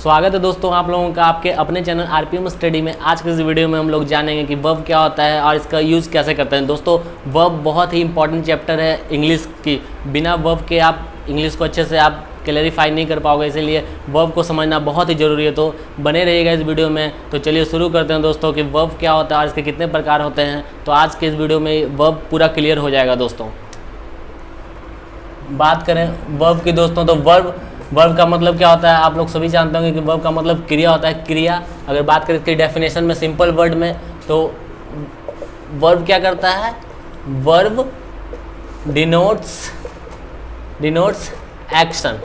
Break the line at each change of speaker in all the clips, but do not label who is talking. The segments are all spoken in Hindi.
स्वागत है दोस्तों आप लोगों का आपके अपने चैनल आरपीएम स्टडी में। आज के इस वीडियो में हम लोग जानेंगे कि वर्ब क्या होता है और इसका यूज़ कैसे करते हैं। दोस्तों वर्ब बहुत ही इंपॉर्टेंट चैप्टर है इंग्लिश की। बिना वर्ब के आप इंग्लिश को अच्छे से आप क्लैरिफाई नहीं कर पाओगे, इसीलिए वर्ब को समझना बहुत ही ज़रूरी है। तो बने रहिएगा इस वीडियो में। तो चलिए शुरू करते हैं दोस्तों कि वर्ब क्या होता है और इसके कितने प्रकार होते हैं। तो आज के इस वीडियो में वर्ब पूरा क्लियर हो जाएगा दोस्तों। बात करें वर्ब की दोस्तों, तो वर्ब का मतलब क्या होता है आप लोग सभी जानते होंगे कि वर्ब का मतलब क्रिया होता है। क्रिया अगर बात करें इसकी डेफिनेशन में सिंपल वर्ड में, तो वर्ब क्या करता है, verb denotes action.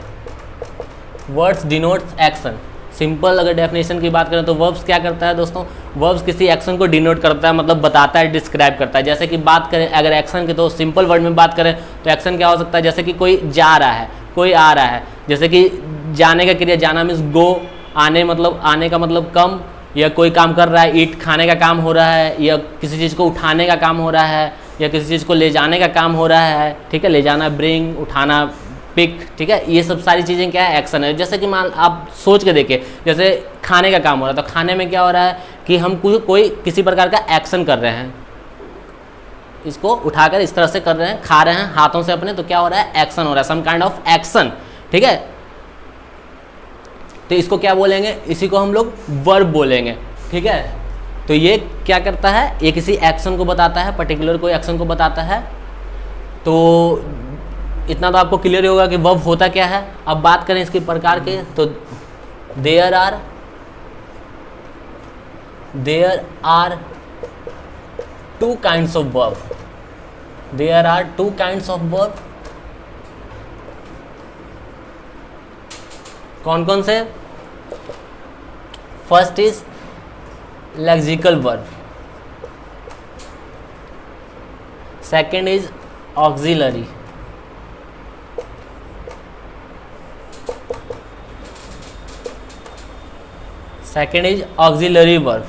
Words denotes action. Simple अगर डेफिनेशन की बात करें तो वर्ब्स क्या करता है दोस्तों, वर्ब्स किसी एक्शन को डिनोट करता है, मतलब बताता है, डिस्क्राइब करता है। जैसे कि बात करें अगर एक्शन की, तो सिंपल वर्ड में बात करें तो एक्शन क्या हो सकता है, जैसे कि कोई जा रहा है, कोई आ रहा है। जैसे कि जाने का क्रिया, जाना मीन्स गो, आने मतलब आने का मतलब कम, या कोई काम कर रहा है, ईट खाने का काम हो रहा है, या किसी चीज़ को उठाने का काम हो रहा है, या किसी चीज़ को ले जाने का काम हो रहा है। ठीक है, ले जाना ब्रिंग, उठाना पिक। ठीक है, ये सब सारी चीज़ें क्या है, एक्शन है। जैसे कि मान आप सोच के देखिए, जैसे खाने का काम हो रहा है, तो खाने में क्या हो रहा है कि हम कोई किसी प्रकार का एक्शन कर रहे हैं, इसको उठाकर इस तरह से कर रहे हैं, खा रहे हैं हाथों से अपने, तो क्या हो रहा है, एक्शन हो रहा है, सम काइंड ऑफ एक्शन। ठीक है, तो इसको क्या बोलेंगे, इसी को हम लोग वर्ब बोलेंगे। ठीक है, तो ये क्या करता है, ये किसी एक्शन को बताता है, पर्टिकुलर कोई एक्शन को बताता है। तो इतना तो आपको क्लियर होगा कि वर्ब होता क्या है। अब बात करें इसके प्रकार के, तो there are two kinds of verb. There are two kinds of verb. कौन कौन से, first is lexical verb, second is auxiliary, second is auxiliary verb.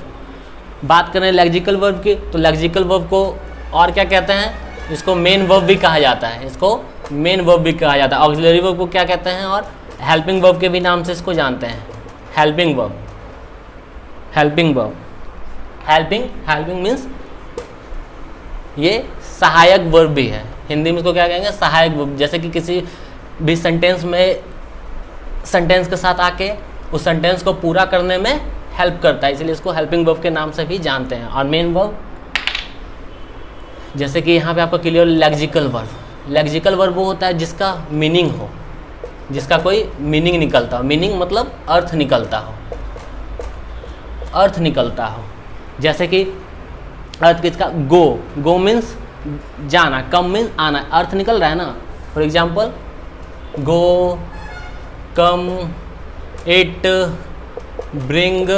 बात करें लेक्सिकल वर्ब की, तो लेक्सिकल वर्ब को और क्या कहते हैं, इसको मेन वर्ब भी कहा जाता है, इसको मेन वर्ब भी कहा जाता है। ऑक्सिलरी वर्ब को क्या कहते हैं, और हेल्पिंग वर्ब के भी नाम से इसको जानते हैं, हेल्पिंग वर्ब। हेल्पिंग मीन्स ये सहायक वर्ब भी है, हिंदी में इसको क्या कहेंगे, सहायक वर्ब। जैसे कि किसी भी सेंटेंस के साथ आके उस सेंटेंस को पूरा करने में हेल्प करता है, इसलिए इसको हेल्पिंग वर्ब के नाम से भी जानते हैं। और मेन वर्ब, जैसे कि यहाँ पे आपको क्लियर, लेक्सिकल वर्ब वो होता है जिसका मीनिंग हो, जिसका कोई मीनिंग निकलता हो। मीनिंग मतलब अर्थ निकलता हो। जैसे कि अर्थ किसका, गो मीन्स जाना, कम मीन्स आना, अर्थ निकल रहा है ना। For example go, come, it, bring,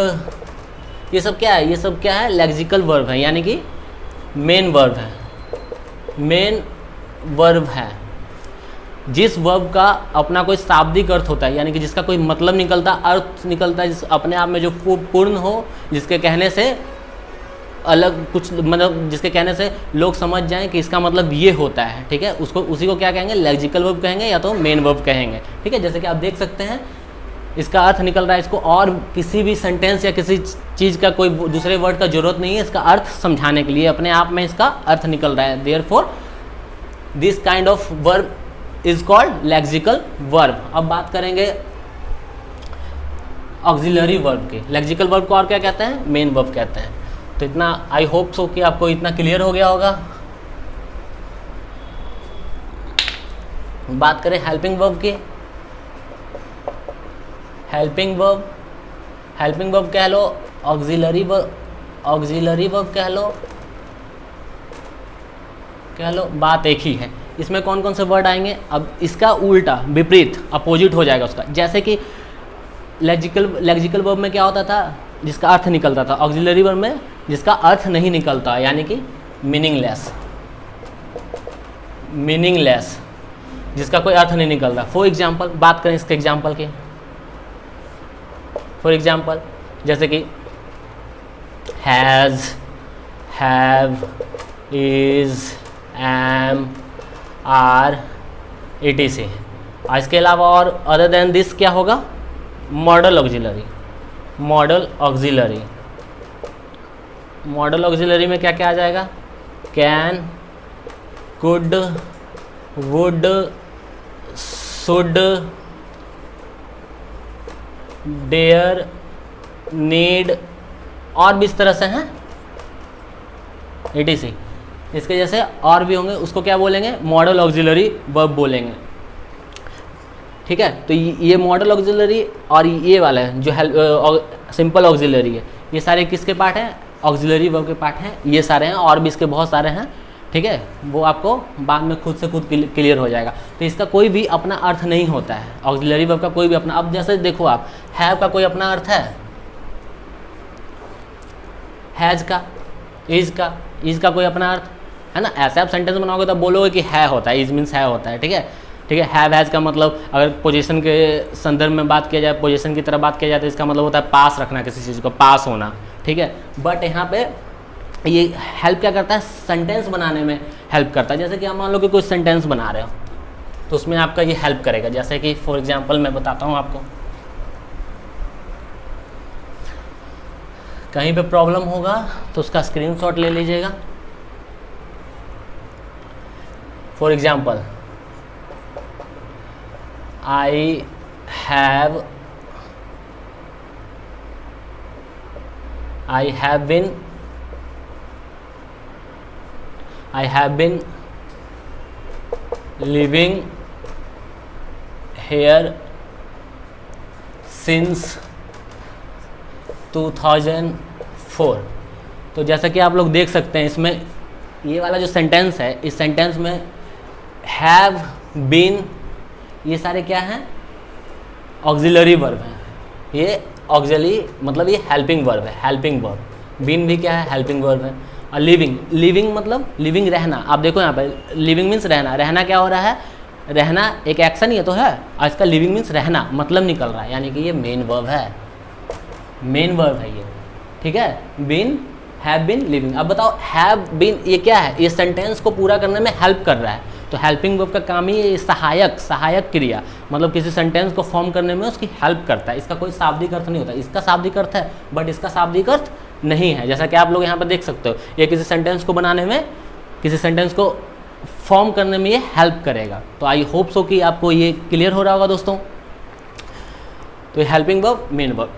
ये सब क्या है, लेक्सिकल वर्ब है, यानी कि मेन वर्ब है। जिस वर्ब का अपना कोई शाब्दिक अर्थ होता है, यानी कि जिसका कोई मतलब निकलता, अर्थ निकलता है, जिस अपने आप में जो पूर्ण हो, जिसके कहने से अलग कुछ, मतलब जिसके कहने से लोग समझ जाएं कि इसका मतलब ये होता है। ठीक है, उसी को क्या कहेंगे, लेक्सिकल वर्ब कहेंगे या तो मेन वर्ब कहेंगे। ठीक है, जैसे कि आप देख सकते हैं इसका अर्थ निकल रहा है, इसको और किसी भी सेंटेंस या किसी चीज़ का कोई दूसरे वर्ड का जरूरत नहीं है इसका अर्थ समझाने के लिए, अपने आप में इसका अर्थ निकल रहा है। Therefore this kind of verb is called lexical verb. अब बात करेंगे ऑक्सिलरी वर्ब की। लेक्सिकल वर्ब को और क्या कहते हैं, मेन वर्ब कहते हैं। तो इतना आई होप सो कि आपको इतना क्लियर हो गया होगा। बात करें हेल्पिंग वर्ब की। हेल्पिंग वर्ब कह लो, ऑक्सिलरी वर्ब कह लो, बात एक ही है। इसमें कौन कौन से वर्ड आएंगे, अब इसका उल्टा विपरीत अपोजिट हो जाएगा उसका। जैसे कि लेक्सिकल वर्ब में क्या होता था, जिसका अर्थ निकलता था। ऑक्सिलरी वर्ब में जिसका अर्थ नहीं निकलता, यानी कि मीनिंगलेस, जिसका कोई अर्थ नहीं निकलता। फॉर एग्जाम्पल बात करें इसके एग्जाम्पल की, फॉर एग्जाम्पल जैसे कि has, have, is, am, are, etc। इसके अलावा और अदर देन दिस क्या होगा, modal auxiliary. Modal auxiliary, modal auxiliary में क्या क्या आ जाएगा? Can, could, would, should, dare, need और भी इस तरह से हैं etc। इसके जैसे और भी होंगे, उसको क्या बोलेंगे? मॉडल ऑक्सिलरी वर्ब बोलेंगे। ठीक है, तो ये मॉडल ऑक्सिलरी और ये वाला है जो सिंपल ऑक्सिलरी है, ये सारे किसके पार्ट हैं? ऑक्सिलरी वर्ब के पार्ट हैं, ये सारे हैं और भी इसके बहुत सारे हैं। ठीक है, वो आपको बाद में खुद से खुद क्लियर हो जाएगा। तो इसका कोई भी अपना अर्थ नहीं होता है, ऑक्सिलरी वर्ब का कोई भी अपना। अब जैसे देखो आप, हैव का कोई अपना अर्थ है? हैज का, इज का कोई अपना अर्थ है ना? ऐसे आप सेंटेंस बनाओगे तो बोलोगे कि है होता है, इज मीन्स है होता है। ठीक है, ठीक है। हैव हैज़ का मतलब अगर पोजीशन के संदर्भ में बात किया जाए, पोजीशन की तरह बात किया जाए तो इसका मतलब होता है पास रखना, किसी चीज़ को पास होना। ठीक है, बट यहाँ पे ये हेल्प क्या करता है? सेंटेंस बनाने में हेल्प करता है। जैसे कि आप मान लो कि कोई सेंटेंस बना रहे हो तो उसमें आपका ये हेल्प करेगा। जैसे कि फॉर एग्जांपल मैं बताता हूँ आपको, कहीं पे प्रॉब्लम होगा तो उसका स्क्रीनशॉट ले लीजिएगा। For example, I have been living here since 2004। तो जैसा कि आप लोग देख सकते हैं इसमें ये वाला जो सेंटेंस है, इस सेंटेंस में हैव बीन ये सारे क्या हैं? ऑक्सिलरी वर्ब हैं। ये ऑक्सिलरी मतलब ये हेल्पिंग वर्ब है, हेल्पिंग वर्ब। बीन भी क्या है? हेल्पिंग वर्ब है। और लिविंग मतलब लिविंग रहना। आप देखो यहाँ पे लिविंग मीन्स रहना। रहना क्या हो रहा है? रहना एक एक्शन ही तो है, और इसका लिविंग मीन्स रहना मतलब निकल रहा है, यानी कि ये मेन वर्ब है, मेन वर्ब है ये। ठीक है, बीन, हैव बीन, लिविंग। अब बताओ हैव बीन ये क्या है? ये सेंटेंस को पूरा करने में हेल्प कर रहा है। तो हेल्पिंग वर्ब का काम ही सहायक क्रिया, मतलब किसी सेंटेंस को फॉर्म करने में उसकी हेल्प करता है। इसका कोई शाब्दिक अर्थ नहीं होता। इसका शाब्दिक अर्थ है बट इसका शाब्दिक अर्थ नहीं है। जैसा कि आप लोग यहाँ पर देख सकते हो, ये किसी सेंटेंस को बनाने में, किसी सेंटेंस को फॉर्म करने में ये हेल्प करेगा। तो आई होप सो कि आपको ये क्लियर हो रहा होगा दोस्तों। तो ये हेल्पिंग वर्ब, मेन वर्ब।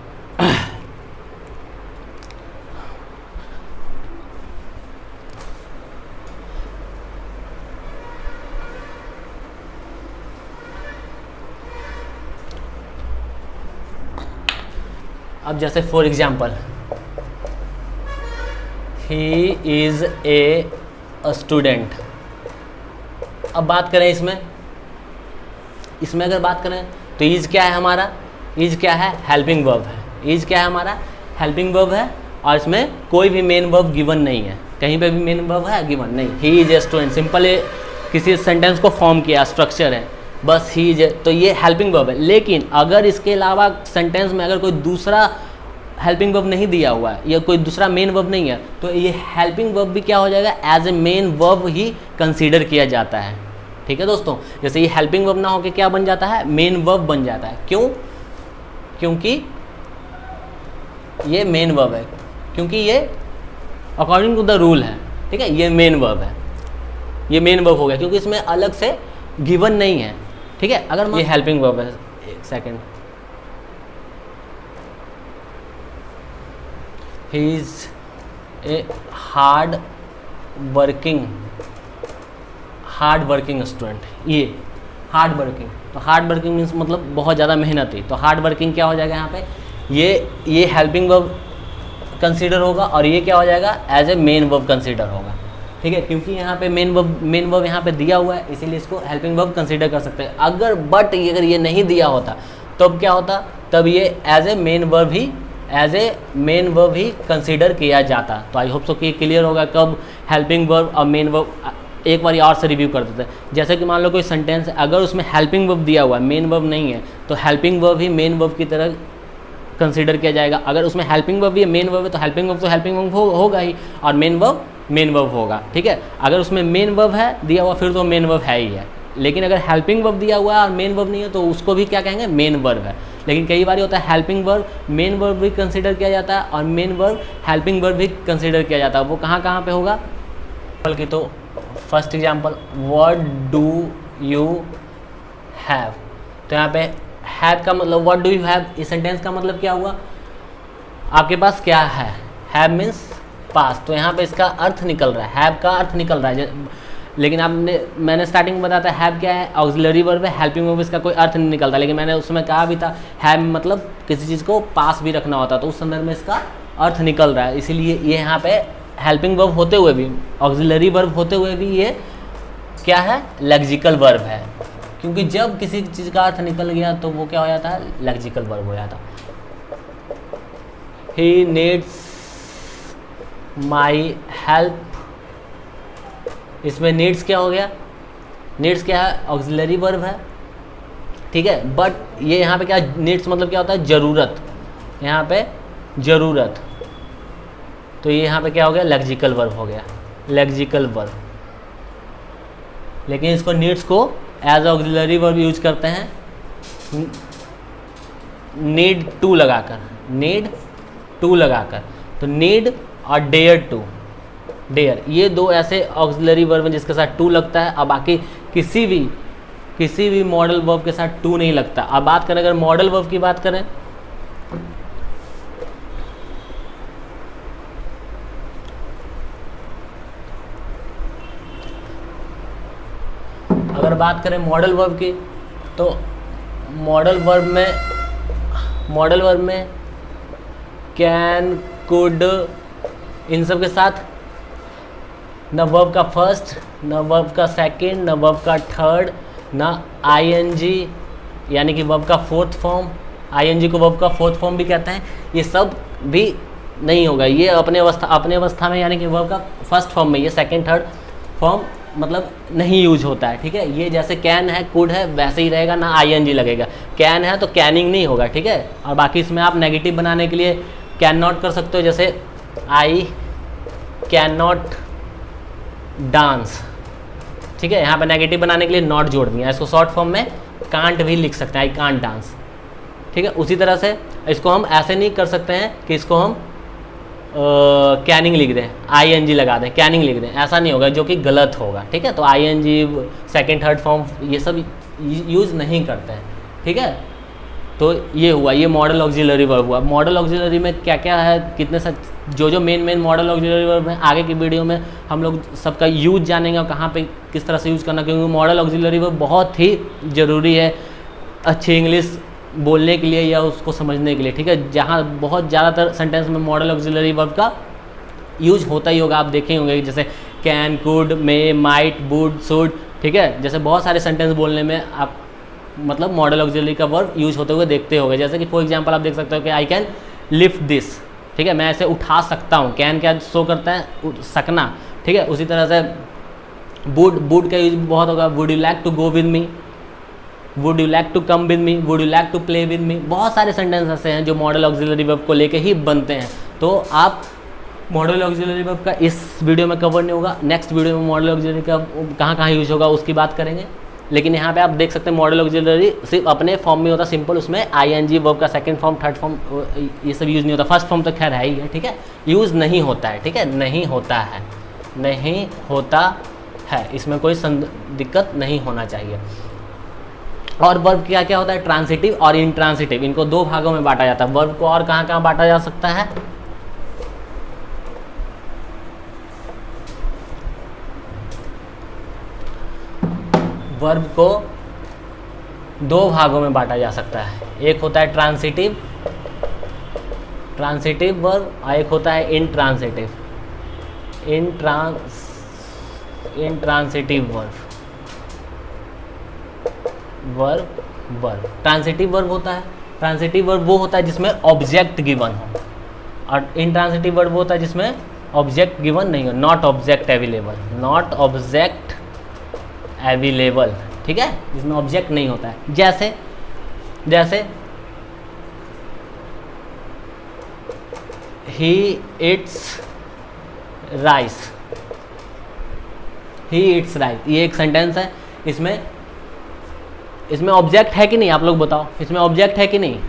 अब जैसे for example, he is a student. अब बात करें इसमें अगर बात करें तो इज़ क्या है हमारा? इज़ क्या है? हेल्पिंग वर्ब है। इज़ क्या है हमारा? हेल्पिंग वर्ब है, और इसमें कोई भी मेन वर्ब गिवन नहीं है। कहीं पे भी मेन वर्ब है? गिवन नहीं। He is a student, simple किसी सेंटेंस को फॉर्म किया, स्ट्रक्चर है बस, ही इज। तो ये हेल्पिंग वर्ब है। लेकिन अगर इसके अलावा सेंटेंस में अगर कोई दूसरा हेल्पिंग वर्ब नहीं दिया हुआ है या कोई दूसरा मेन वर्ब नहीं है, तो ये हेल्पिंग वर्ब भी क्या हो जाएगा? एज ए मेन वर्ब ही कंसीडर किया जाता है। ठीक है दोस्तों, जैसे ये हेल्पिंग वर्ब ना होकर क्या बन जाता है? मेन वर्ब बन जाता है। क्यों? क्योंकि ये मेन वर्ब है, क्योंकि ये अकॉर्डिंग टू द रूल है। ठीक है, ये मेन वर्ब है, ये मेन वर्ब हो गया क्योंकि इसमें अलग से गिवन नहीं है। ठीक है, अगर ये हेल्पिंग वर्ब है, एक second, he is a hard working student. ये हार्ड वर्किंग, तो हार्ड वर्किंग मीन्स मतलब बहुत ज़्यादा मेहनती। तो हार्ड वर्किंग क्या हो जाएगा यहाँ पे? ये हेल्पिंग वर्ब कंसीडर होगा, और ये क्या हो जाएगा? As a main verb consider होगा। ठीक है, क्योंकि यहाँ पे मेन वर्ब यहाँ पे दिया हुआ है, इसीलिए इसको हेल्पिंग वर्ब कंसीडर कर सकते हैं। अगर ये नहीं दिया होता तब क्या होता? तब ये एज ए मेन वर्ब ही कंसीडर किया जाता। तो आई होप सो कि क्लियर होगा कब हेल्पिंग वर्ब और मेन वर्ब। एक बार और से रिव्यू कर देते हैं। जैसे कि मान लो कोई सेंटेंस है, अगर उसमें हेल्पिंग वर्ब दिया हुआ है, मेन वर्ब नहीं है, तो हेल्पिंग वर्ब ही मेन वर्ब की तरह कंसीडर किया जाएगा। अगर उसमें हेल्पिंग वर्ब भी है, मेन वर्ब है, तो हेल्पिंग वर्ब होगा ही, और मेन वर्ब होगा। ठीक है, अगर उसमें मेन वर्ब है दिया हुआ फिर तो मेन वर्ब है ही है। लेकिन अगर हेल्पिंग वर्ब दिया हुआ है और मेन वर्ब नहीं है तो उसको भी क्या कहेंगे, मेन वर्ब है। लेकिन कई बार होता है हेल्पिंग वर्ब मेन वर्ब भी कंसिडर किया जाता है और मेन वर्ब हेल्पिंग वर्ब भी कंसिडर किया जाता है। वो कहाँ कहाँ पे होगा, बल्कि तो first example, what do you have, तो यहाँ पे हैव का मतलब व्हाट डू यू हैव, इस सेंटेंस का मतलब क्या हुआ, आपके पास क्या है, हैव मीन्स पास, तो यहाँ पे इसका अर्थ निकल रहा है, हैव का अर्थ निकल रहा है। लेकिन मैंने स्टार्टिंग में बताया था हैव क्या है, ऑक्सिलरी वर्ब है, हेल्पिंग वर्ब, इसका कोई अर्थ नहीं निकलता। लेकिन मैंने उसमें कहा भी था हैव मतलब किसी चीज़ को पास भी रखना होता, तो उस संदर्भ में इसका अर्थ निकल रहा है। इसीलिए ये यहाँ पे हेल्पिंग वर्ब होते हुए भी, ऑक्सिलरी वर्ब होते हुए भी ये क्या है, लेक्सिकल वर्ब है, क्योंकि जब किसी चीज़ का अर्थ निकल गया तो वो क्या हो जाता है, लेक्सिकल वर्ब हो जाता। ही नीड्स माई हेल्प, इसमें नीड्स क्या हो गया, नीड्स क्या है, ऑक्सिलरी वर्ब है, ठीक है। बट ये यहाँ पे क्या, नीड्स मतलब क्या होता है, ज़रूरत, यहाँ पे ज़रूरत, तो ये यहाँ पे क्या हो गया, लेक्सिकल वर्ब हो गया, लेक्सिकल वर्ब। लेकिन इसको नीड्स को एज ऑक्सिलरी वर्ब यूज करते हैं नीड टू लगाकर, नीड टू लगाकर, तो नीड और डेयर टू, डेयर, ये दो ऐसे ऑक्सिलरी वर्ब हैं जिसके साथ टू लगता है, और बाकी किसी भी मॉडल वर्ब के साथ टू नहीं लगता। अब बात करें, अगर मॉडल वर्ब की बात करें, अगर बात करें मॉडल वर्ब की, तो मॉडल वर्ब में कैन, कुड, इन सब के साथ न वर्ब का फर्स्ट, न वर्ब का सेकंड, न वर्ब का थर्ड, न आईएनजी यानी कि वर्ब का फोर्थ फॉर्म, आईएनजी को वर्ब का फोर्थ फॉर्म भी कहते हैं, ये सब भी नहीं होगा। ये अपने अवस्था में यानी कि वर्ब का फर्स्ट फॉर्म में, ये सेकंड थर्ड फॉर्म मतलब नहीं यूज होता है, ठीक है। ये जैसे कैन है, कुड है, वैसे ही रहेगा, ना आईएनजी लगेगा। कैन है तो कैनिंग नहीं होगा, ठीक है। और बाकी इसमें आप नेगेटिव बनाने के लिए कैन नॉट कर सकते हो, जैसे आई कैन नॉट डांस, ठीक है। यहाँ पे नेगेटिव बनाने के लिए नॉट जोड़ दिया, इसको शॉर्ट फॉर्म में कांट भी लिख सकते हैं, आई कांट डांस, ठीक है। उसी तरह से इसको हम ऐसे नहीं कर सकते हैं कि इसको हम कैनिंग लिख दें, आईएनजी लगा दें, कैनिंग लिख दें, ऐसा नहीं होगा, जो कि गलत होगा, ठीक है। तो आईएनजी सेकंड थर्ड फॉर्म ये सब यूज़ नहीं करते हैं, ठीक है। तो ये हुआ, ये मॉडल ऑक्सिलरी वर्ब हुआ। मॉडल ऑक्सिलरी में क्या क्या है, कितने जो मेन मॉडल ऑक्सिलरी वर्ब है, आगे की वीडियो में हम लोग सबका यूज जानेंगे और कहाँ पे किस तरह से यूज़ करना, क्योंकि मॉडल ऑक्सिलरी वर्ब बहुत ही ज़रूरी है अच्छी इंग्लिश बोलने के लिए या उसको समझने के लिए, ठीक है। जहाँ बहुत ज़्यादातर सेंटेंस में मॉडल ऑक्सिलरी वर्ब का यूज होता ही होगा, आप देखे होंगे, जैसे can, could, may, might, would, should, ठीक है। जैसे बहुत सारे सेंटेंस बोलने में आप मतलब मॉडल ऑक्सिलरी का वर्ब यूज होते हुए देखते होंगे। जैसे कि फॉर एग्जांपल आप देख सकते हो कि आई कैन लिफ्ट दिस, ठीक है, मैं ऐसे उठा सकता हूँ। कैन क्या शो करता है, सकना, ठीक है। उसी तरह से वुड का यूज बहुत होगा, would you like to go with me, would you like to come with me, would you like to play with me. बहुत सारे सेंटेंस ऐसे हैं जो मॉडल ऑक्सिलरी वर्ब को लेके ही बनते हैं। तो आप मॉडल ऑक्सिलरी वर्ब का इस वीडियो में कवर नहीं होगा, नेक्स्ट वीडियो में मॉडल ऑक्सिलरी का कहाँ कहाँ यूज होगा उसकी बात करेंगे। लेकिन यहाँ पे आप देख सकते हैं मॉडल ऑक्सिलरी सिर्फ अपने फॉर्म में होता है सिंपल, उसमें आईएनजी वर्ब का सेकंड फॉर्म, थर्ड फॉर्म ये सब यूज़ नहीं होता। फर्स्ट फॉर्म तो खैर है ही है, ठीक है, यूज़ नहीं होता है, ठीक है, नहीं होता है, नहीं होता है, इसमें कोई दिक्कत नहीं होना चाहिए। और वर्ब क्या क्या होता है, ट्रांसिटिव और इंट्रांसिटिव, इनको दो भागों में बांटा जाता है। वर्ब को और कहाँ कहाँ बांटा जा सकता है, वर्ब को दो भागों में बांटा जा सकता है। एक होता है ट्रांसिटिव वर्ब और एक होता है इंट्रांसिटिव वर्ब। ट्रांसिटिव वर्ब होता है, ट्रांसिटिव वर्ब वो होता है जिसमें ऑब्जेक्ट गिवन हो, और इंट्रांसिटिव वर्ब वो होता है जिसमें ऑब्जेक्ट गिवन नहीं हो, नॉट ऑब्जेक्ट अवेलेबल, ठीक है, जिसमें ऑब्जेक्ट नहीं होता है। जैसे ही इट्स राइस, ये एक सेंटेंस है, इसमें इसमें ऑब्जेक्ट है कि नहीं, आप लोग बताओ, इसमें ऑब्जेक्ट है कि नहीं?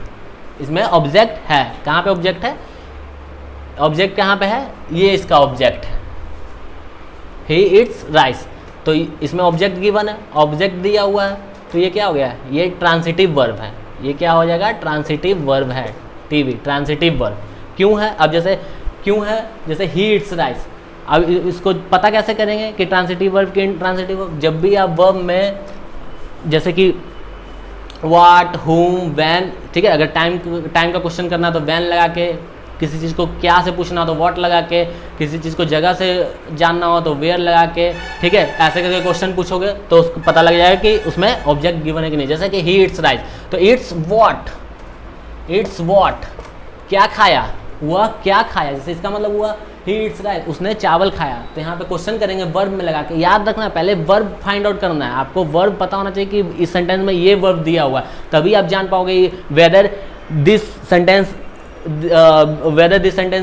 इसमें ऑब्जेक्ट है। कहाँ पे ऑब्जेक्ट है? ऑब्जेक्ट कहाँ पे है? ये इसका ऑब्जेक्ट है, ही इट्स राइस। तो इसमें ऑब्जेक्ट गिवन है, ऑब्जेक्ट दिया हुआ है, तो ये क्या हो गया? ये ट्रांसिटिव वर्ब है। ये क्या हो जाएगा? ट्रांसिटिव वर्ब है। टीवी ट्रांसिटिव वर्ब क्यों है? अब जैसे क्यों है, जैसे ही इट्स राइस, अब इसको पता कैसे करेंगे कि ट्रांसिटिव वर्ब की ट्रांसिटिव वर्ब? जब भी आप वर्ब में जैसे कि व्हाट, हुम, व्हेन, ठीक है, अगर टाइम का क्वेश्चन करना तो व्हेन लगा के, किसी चीज़ को क्या से पूछना हो तो व्हाट लगा के, किसी चीज़ को जगह से जानना हो तो वेयर लगा के, ठीक है, ऐसे करके क्वेश्चन पूछोगे तो उसको पता लग जाएगा कि उसमें ऑब्जेक्ट गिवन है कि नहीं। जैसे कि ही इट्स राइस, तो इट्स व्हाट, इट्स व्हाट, क्या खाया, वह क्या खाया, जैसे इसका मतलब हुआ ही इट्स राइस, उसने चावल खाया। तो यहाँ पे क्वेश्चन करेंगे वर्ब में लगा के। याद रखना पहले वर्ब फाइंड आउट करना है आपको, वर्ब पता होना चाहिए कि इस सेंटेंस में ये वर्ब दिया हुआ है, तभी आप जान पाओगे whether this sentence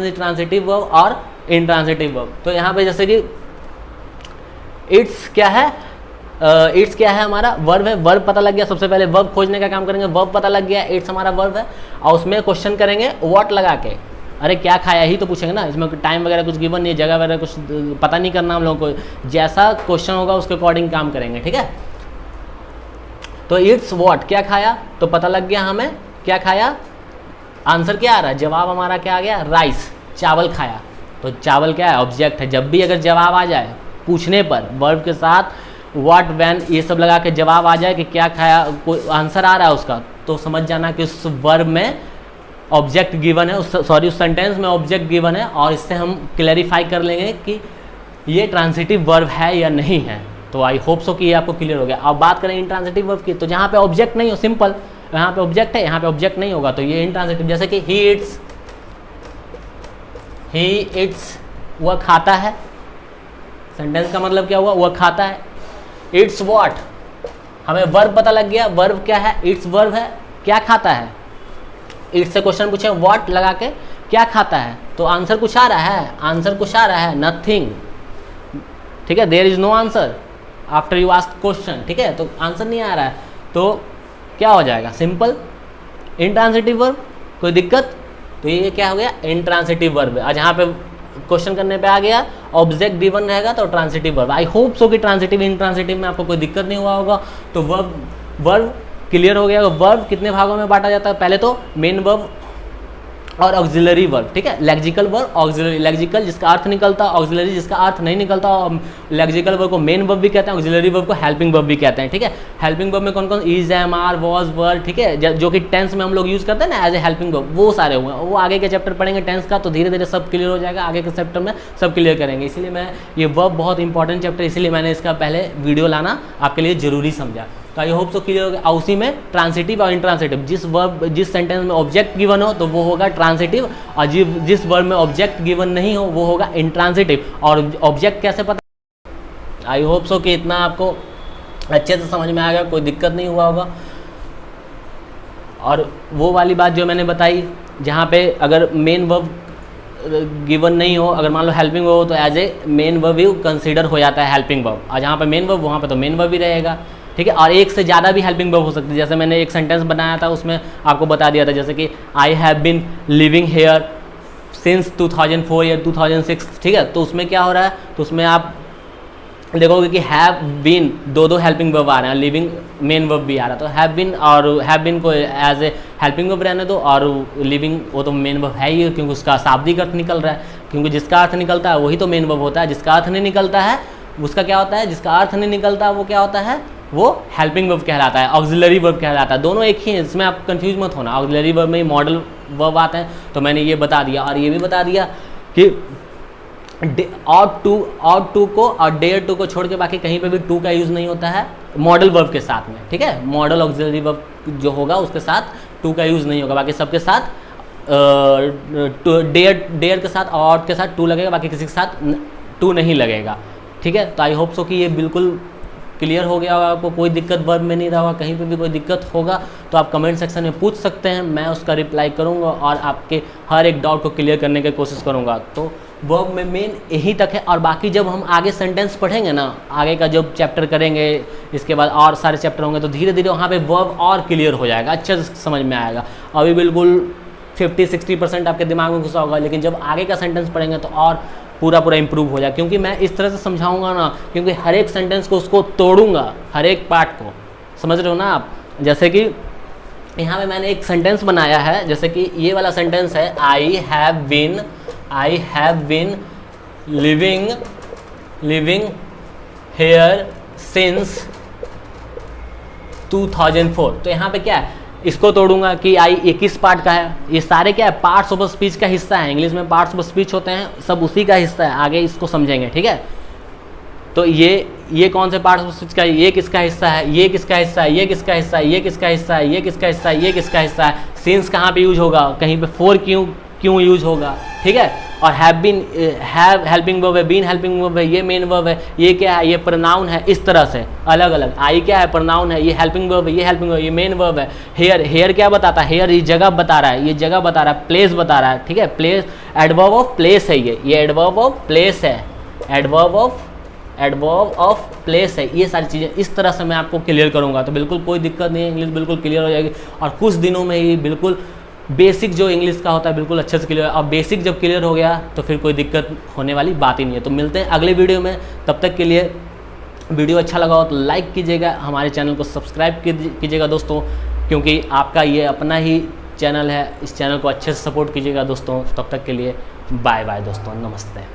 is transitive verb और इनट्रांसिटिव वर्ब। तो यहाँ पे जैसे कि इट्स क्या है, इट्स क्या है हमारा? वर्ब है। वर्ब पता लग गया, सबसे पहले वर्ब खोजने का काम करेंगे, वर्ब पता लग गया, इट्स हमारा वर्ब है, और उसमें क्वेश्चन करेंगे व्हाट लगा के। अरे क्या खाया ही तो पूछेंगे ना, इसमें टाइम वगैरह कुछ गिवन नहीं है, जगह वगैरह कुछ पता नहीं करना हम लोगों को, जैसा क्वेश्चन होगा उसके अकॉर्डिंग काम करेंगे, ठीक है। तो इट्स व्हाट, क्या खाया, तो पता लग गया हमें क्या खाया। आंसर क्या आ रहा है? जवाब हमारा क्या आ गया? राइस, चावल खाया। तो चावल क्या है? ऑब्जेक्ट है। जब भी अगर जवाब आ जाए पूछने पर वर्ब के साथ व्हाट, व्हेन, ये सब लगा के जवाब आ जाए कि क्या खाया, कोई आंसर आ रहा है उसका, तो समझ जाना कि उस वर्ब में ऑब्जेक्ट गिवन है, उस सेंटेंस में ऑब्जेक्ट गिवन है, और इससे हम क्लैरिफाई कर लेंगे कि ये ट्रांसिटिव वर्ब है या नहीं है। तो आई होप सो कि ये आपको क्लियर हो गया। अब बात करें इनट्रांसिटिव वर्ब की, तो जहाँ पे ऑब्जेक्ट नहीं हो, सिंपल, यहाँ पे ऑब्जेक्ट है, यहाँ पे ऑब्जेक्ट नहीं होगा, तो ये इनट्रांसिटिव। जैसे कि ही इट्स, वह खाता है, सेंटेंस का मतलब क्या हुआ? वह खाता है। इट्स व्हाट, हमें वर्ब पता लग गया, वर्ब क्या है? इट्स वर्ब है, क्या खाता है। इट्स से क्वेश्चन पूछे व्हाट लगा के, क्या खाता है, तो आंसर कुछ आ रहा है, आंसर कुछ आ रहा है, नथिंग, ठीक है, there is no answer after you ask question, ठीक है, तो आंसर नहीं आ रहा है, तो क्या हो जाएगा? Simple intransitive verb. कोई दिक्कत? तो ये क्या हो गया? Intransitive verb. आज यहाँ पे क्वेश्चन करने पे आ गया ऑब्जेक्ट गिवन रहेगा तो transitive verb. I hope so कि ट्रांसिटिव इनट्रांसिटिव में आपको कोई दिक्कत नहीं हुआ होगा। तो वर्ब क्लियर हो गया। वर्ब कितने भागों में बांटा जाता है? पहले तो मेन वर्ब और ऑक्सिलरी वर्ब, ठीक है, लेक्सिकल वर्ब, ऑक्सिलरी, लेक्सिकल जिसका अर्थ निकलता है, ऑक्सिलरी जिसका अर्थ नहीं निकलता, और लेक्सिकल वर्ब को मेन वर्ब भी कहते हैं, ऑक्सिलरी वर्ब को हेल्पिंग वर्ब भी कहते हैं, ठीक है। हेल्पिंग वर्ब में कौन कौन? इज, एम, आर, वॉज, वर, ठीक है, जो कि टेंस में हम लोग यूज करते हैं ना एज ए हेल्पिंग वर्ब, वो सारे हुए। वो आगे के चैप्टर पढ़ेंगे टेंस का, तो धीरे धीरे सब क्लियर हो जाएगा, आगे के चैप्टर में सब क्लियर करेंगे। इसीलिए मैं ये वर्ब बहुत इंपॉर्टेंट चैप्टर, इसीलिए मैंने इसका पहले वीडियो लाना आपके लिए जरूरी समझा। तो आई होप सो क्लियर हो गया। उसी में ट्रांसिटिव और इंट्रांसिटिव, जिस सेंटेंस में ऑब्जेक्ट गिवन हो तो वो होगा ट्रांसिटिव, और जिस वर्ब में ऑब्जेक्ट गिवन नहीं हो वो होगा इंट्रांसिटिव। और ऑब्जेक्ट कैसे पता? आई होप सो कि इतना आपको अच्छे से समझ में आ गया, कोई दिक्कत नहीं हुआ होगा। और वो वाली बात जो मैंने बताई, जहाँ पे अगर मेन वर्ब गिवन नहीं हो, अगर मान लो हेल्पिंग वर्ब हो तो एज ए मेन वर्ब ही कंसीडर हो जाता है हेल्पिंग वर्ब, और जहाँ पे मेन वर्ब वहाँ पे तो मेन वर्ब ही रहेगा, ठीक है। और एक से ज़्यादा भी हेल्पिंग वर्ब हो सकती है। जैसे मैंने एक सेंटेंस बनाया था, उसमें आपको बता दिया था, जैसे कि I have been living here since 2004 या 2006, ठीक है। तो उसमें क्या हो रहा है? तो उसमें आप देखोगे कि हैव बीन दो हेल्पिंग वर्ब आ रहे हैं, लिविंग मेन वर्ब भी आ रहा है। तो हैव बीन और हैव बीन को एज ए हेल्पिंग वर्ब रहने दो, और लिविंग वो तो मेन वर्ब है ही, क्योंकि उसका शाब्दिक अर्थ निकल रहा है, क्योंकि जिसका अर्थ निकलता है वही तो मेन वर्ब होता है। जिसका अर्थ नहीं निकलता है उसका क्या होता है? जिसका अर्थ नहीं निकलता वो क्या होता है? वो हेल्पिंग वर्ब कहलाता है, ऑक्सिलरी वर्ब कहलाता है। दोनों एक ही हैं, इसमें आप कंफ्यूज मत होना। ऑक्सिलरी वर्ब में ही मॉडल वर्ब आते हैं, तो मैंने ये बता दिया। और ये भी बता दिया कि ऑट टू को और डेयर टू को छोड़ के बाकी कहीं पे भी टू का यूज़ नहीं होता है मॉडल वर्ब के साथ में, ठीक है। मॉडल ऑक्सिलरी वर्ब जो होगा उसके साथ टू का यूज़ नहीं होगा, बाकी सबके साथ डेयर के साथ और ऑट के साथ टू लगेगा, बाकी किसी के साथ टू नहीं लगेगा, ठीक है। तो आई होप सो कि ये बिल्कुल क्लियर हो गया होगा, आपको कोई दिक्कत वर्ब में नहीं रहा होगा। कहीं पे भी कोई दिक्कत होगा तो आप कमेंट सेक्शन में पूछ सकते हैं, मैं उसका रिप्लाई करूंगा और आपके हर एक डाउट को क्लियर करने की कोशिश करूंगा। तो वर्ब में मेन यही तक है। और बाकी जब हम आगे सेंटेंस पढ़ेंगे ना, आगे का जब चैप्टर करेंगे, इसके बाद और सारे चैप्टर होंगे, तो धीरे धीरे वहाँ पे वर्ब और क्लियर हो जाएगा, अच्छे से समझ में आएगा। अभी बिल्कुल 50-60% आपके दिमाग में घुसा होगा, लेकिन जब आगे का सेंटेंस पढ़ेंगे तो और पूरा इम्प्रूव हो जाएगा, क्योंकि मैं इस तरह से समझाऊंगा ना, क्योंकि हर एक सेंटेंस को उसको तोड़ूंगा, हर एक पार्ट को, समझ रहे हो ना आप। जैसे कि यहाँ पे मैंने एक सेंटेंस बनाया है, जैसे कि ये वाला सेंटेंस है, I have been living here since 2004। तो यहाँ पे क्या है, इसको तोड़ूंगा कि आई ये किस पार्ट का है, ये सारे क्या है, पार्ट्स ऑफ स्पीच का हिस्सा है। इंग्लिश में पार्ट्स ऑफ स्पीच होते हैं, सब उसी का हिस्सा है, आगे इसको समझेंगे, ठीक है। तो ये कौन से पार्ट्स ऑफ स्पीच का है, ये किसका हिस्सा है, ये किसका हिस्सा है, ये किसका हिस्सा है, ये किसका हिस्सा है, ये किसका हिस्सा है, ये किसका हिस्सा है, सिंस कहाँ पे यूज होगा, कहीं पे फोर क्यों यूज होगा, ठीक है। और हैव हेल्पिंग वर्ब है, बीन हेल्पिंग वर्ब है, ये मेन वर्ब है, ये क्या है, ये प्रोनाउन है, इस तरह से अलग अलग। आई क्या है, प्रोनाउन है, ये हेल्पिंग वर्ब है, ये हेल्पिंग वर्ब, ये मेन वर्ब है। हेयर क्या बताता है, हेयर ये जगह बता रहा है, ये जगह बता रहा है, प्लेस बता रहा है, ठीक है। प्लेस एडवर्ब ऑफ प्लेस है, ये एडवर्ब ऑफ प्लेस है, एडवर्ब ऑफ प्लेस है। ये सारी चीज़ें इस तरह से मैं आपको क्लियर करूँगा, तो बिल्कुल कोई दिक्कत नहीं है, इंग्लिश बिल्कुल क्लियर हो जाएगी। और कुछ दिनों में ही बिल्कुल बेसिक जो इंग्लिश का होता है बिल्कुल अच्छे से क्लियर। और बेसिक जब क्लियर हो गया तो फिर कोई दिक्कत होने वाली बात ही नहीं है। तो मिलते हैं अगले वीडियो में, तब तक के लिए वीडियो अच्छा लगा हो तो लाइक कीजिएगा, हमारे चैनल को सब्सक्राइब कीजिएगा दोस्तों, क्योंकि आपका ये अपना ही चैनल है, इस चैनल को अच्छे से सपोर्ट कीजिएगा दोस्तों। तब तक के लिए बाय बाय दोस्तों, नमस्ते।